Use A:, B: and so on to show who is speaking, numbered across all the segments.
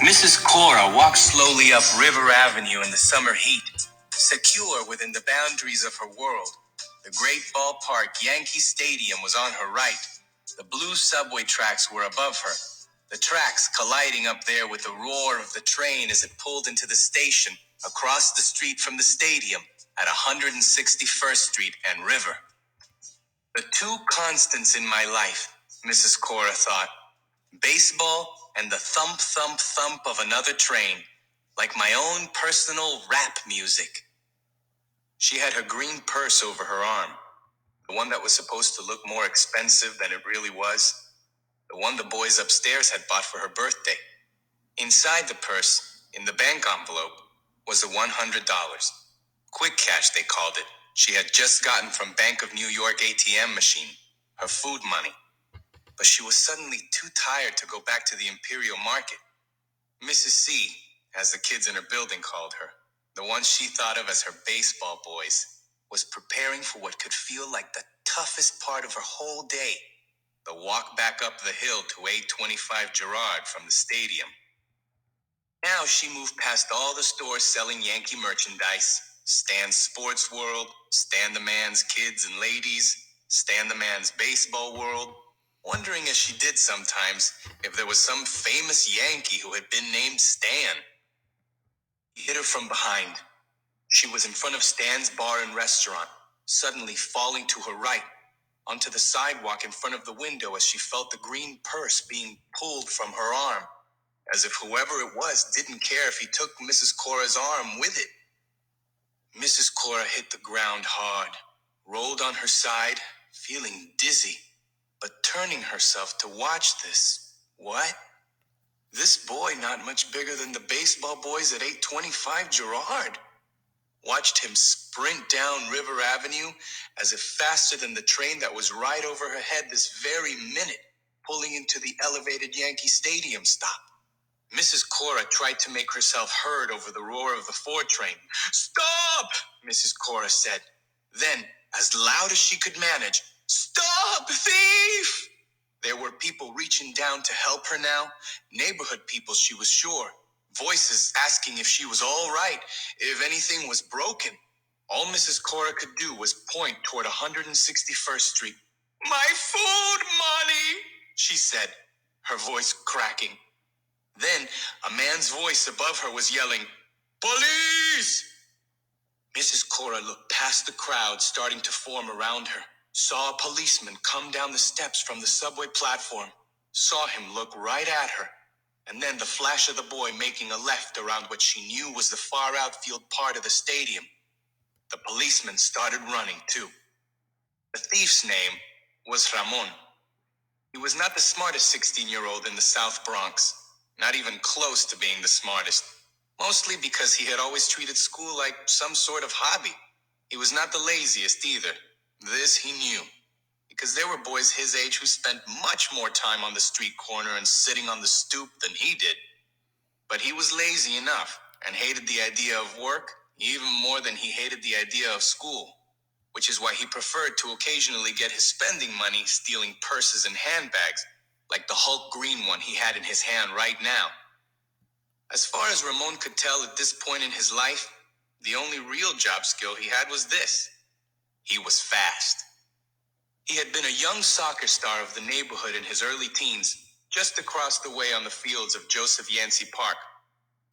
A: Mrs. Cora walked slowly up River Avenue in the summer heat, secure within the boundaries of her world. The great ballpark Yankee Stadium was on her right. The blue subway tracks were above her, the tracks colliding up there with the roar of the train as it pulled into the station across the street from the stadium at 161st Street and River. The two constants in my life, Mrs. Cora thought. Baseball and the thump, thump, thump of another train, like my own personal rap music. She had her green purse over her arm, the one that was supposed to look more expensive than it really was, the one the boys upstairs had bought for her birthday. Inside the purse, in the bank envelope, was the $100. Quick cash, they called it. She had just gotten from Bank of New York ATM machine, her food money. But she was suddenly too tired to go back to the Imperial Market. Mrs. C, as the kids in her building called her, the ones she thought of as her baseball boys, was preparing for what could feel like the toughest part of her whole day, the walk back up the hill to 825 Girard from the stadium. Now she moved past all the stores selling Yankee merchandise, Stan's Sports World, Stan the Man's Kids and Ladies, Stan the Man's Baseball World, wondering as she did sometimes if there was some famous Yankee who had been named Stan. He hit her from behind. She was in front of Stan's bar and restaurant, suddenly falling to her right, onto the sidewalk in front of the window as she felt the green purse being pulled from her arm, as if whoever it was didn't care if he took Mrs. Cora's arm with it. Mrs. Cora hit the ground hard, rolled on her side, feeling dizzy, but turning herself to watch this. What? This boy not much bigger than the baseball boys at 825 Girard. Watched him sprint down River Avenue as if faster than the train that was right over her head this very minute, pulling into the elevated Yankee Stadium stop. Mrs. Cora tried to make herself heard over the roar of the Ford train. "Stop!" Mrs. Cora said. Then, as loud as she could manage, "Stop, thief!" There were people reaching down to help her now, neighborhood people, she was sure. Voices asking if she was all right, if anything was broken. All Mrs. Cora could do was point toward 161st Street. "My food money," she said, her voice cracking. Then, a man's voice above her was yelling, "Police!" Mrs. Cora looked past the crowd starting to form around her, saw a policeman come down the steps from the subway platform, saw him look right at her, and then the flash of the boy making a left around what she knew was the far outfield part of the stadium. The policeman started running, too. The thief's name was Ramon. He was not the smartest 16-year-old in the South Bronx, not even close to being the smartest, mostly because he had always treated school like some sort of hobby. He was not the laziest either. This he knew, because there were boys his age who spent much more time on the street corner and sitting on the stoop than he did. But he was lazy enough and hated the idea of work even more than he hated the idea of school, which is why he preferred to occasionally get his spending money stealing purses and handbags, like the Hulk green one he had in his hand right now. As far as Ramon could tell at this point in his life, the only real job skill he had was this. He was fast. He had been a young soccer star of the neighborhood in his early teens, just across the way on the fields of Joseph Yancey Park.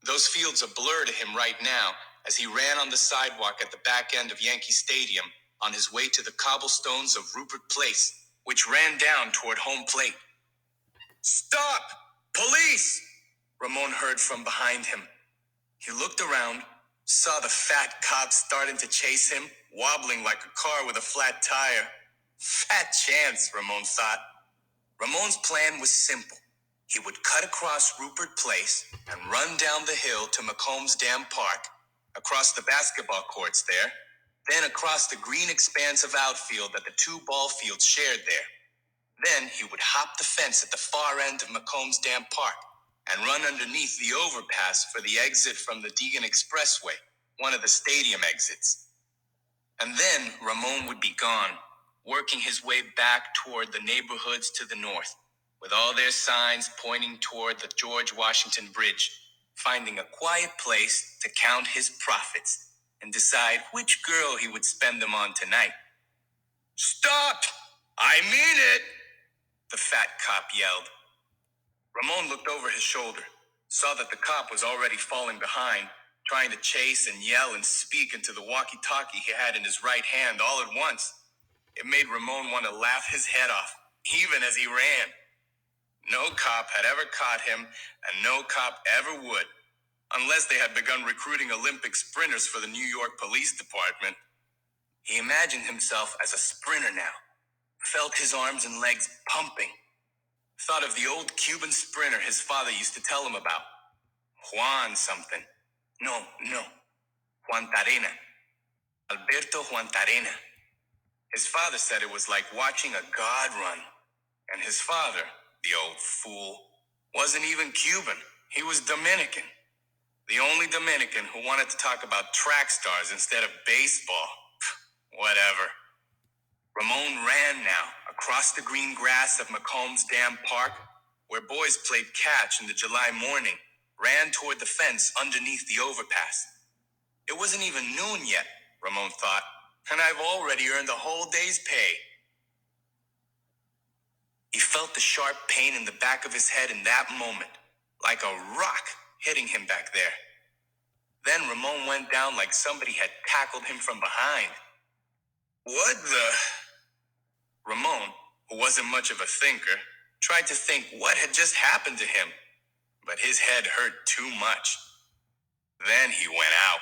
A: Those fields a blur to him right now as he ran on the sidewalk at the back end of Yankee Stadium on his way to the cobblestones of Rupert Place, which ran down toward home plate. "Stop! Police!" Ramon heard from behind him. He looked around, saw the fat cop starting to chase him, wobbling like a car with a flat tire. Fat chance, Ramon thought. Ramon's plan was simple. He would cut across Rupert Place and run down the hill to McCombs Dam Park, across the basketball courts there, then across the green expanse of outfield that the two ball fields shared there. Then he would hop the fence at the far end of McCombs Dam Park and run underneath the overpass for the exit from the Deegan Expressway, one of the stadium exits. And then Ramon would be gone, working his way back toward the neighborhoods to the north, with all their signs pointing toward the George Washington Bridge, finding a quiet place to count his profits and decide which girl he would spend them on tonight. "Stop! I mean it!" the fat cop yelled. Ramon looked over his shoulder, saw that the cop was already falling behind, trying to chase and yell and speak into the walkie-talkie he had in his right hand all at once. It made Ramon want to laugh his head off, even as he ran. No cop had ever caught him, and no cop ever would, unless they had begun recruiting Olympic sprinters for the New York Police Department. He imagined himself as a sprinter now, felt his arms and legs pumping, thought of the old Cuban sprinter his father used to tell him about. Juan something. No. Juantarena. Alberto Juantarena. His father said it was like watching a god run. And his father, the old fool, wasn't even Cuban. He was Dominican. The only Dominican who wanted to talk about track stars instead of baseball. Whatever. Ramon ran now across the green grass of Macomb's Dam Park, where boys played catch in the July morning, ran toward the fence underneath the overpass. It wasn't even noon yet, Ramon thought, and I've already earned the whole day's pay. He felt the sharp pain in the back of his head in that moment, like a rock hitting him back there. Then Ramon went down like somebody had tackled him from behind. What the? Ramon, who wasn't much of a thinker, tried to think what had just happened to him, but his head hurt too much. Then he went out.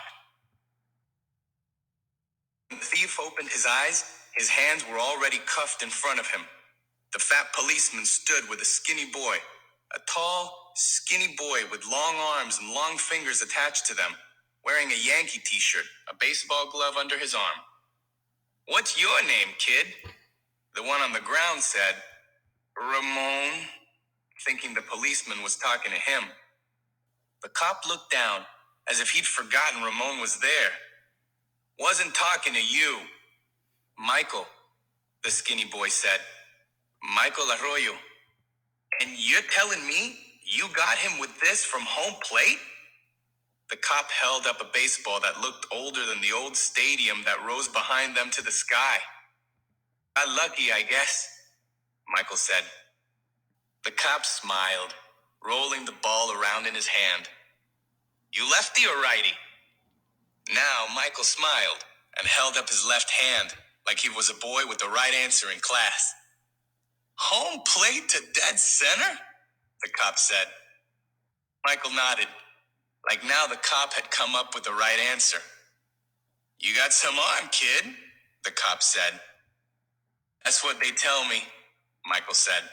A: When the thief opened his eyes, his hands were already cuffed in front of him. The fat policeman stood with a skinny boy, a tall, skinny boy with long arms and long fingers attached to them, wearing a Yankee t-shirt, a baseball glove under his arm. "What's your name, kid?" The one on the ground said. "Ramon," thinking the policeman was talking to him. The cop looked down, as if he'd forgotten Ramon was there. "Wasn't talking to you." "Michael," the skinny boy said. "Michael Arroyo." "And you're telling me you got him with this from home plate?" The cop held up a baseball that looked older than the old stadium that rose behind them to the sky. "Got lucky, I guess," Michael said. The cop smiled, rolling the ball around in his hand. "You lefty or righty?" Now Michael smiled and held up his left hand like he was a boy with the right answer in class. "Home plate to dead center?" the cop said. Michael nodded, like now the cop had come up with the right answer. "You got some arm, kid," the cop said. "That's what they tell me," Michael said.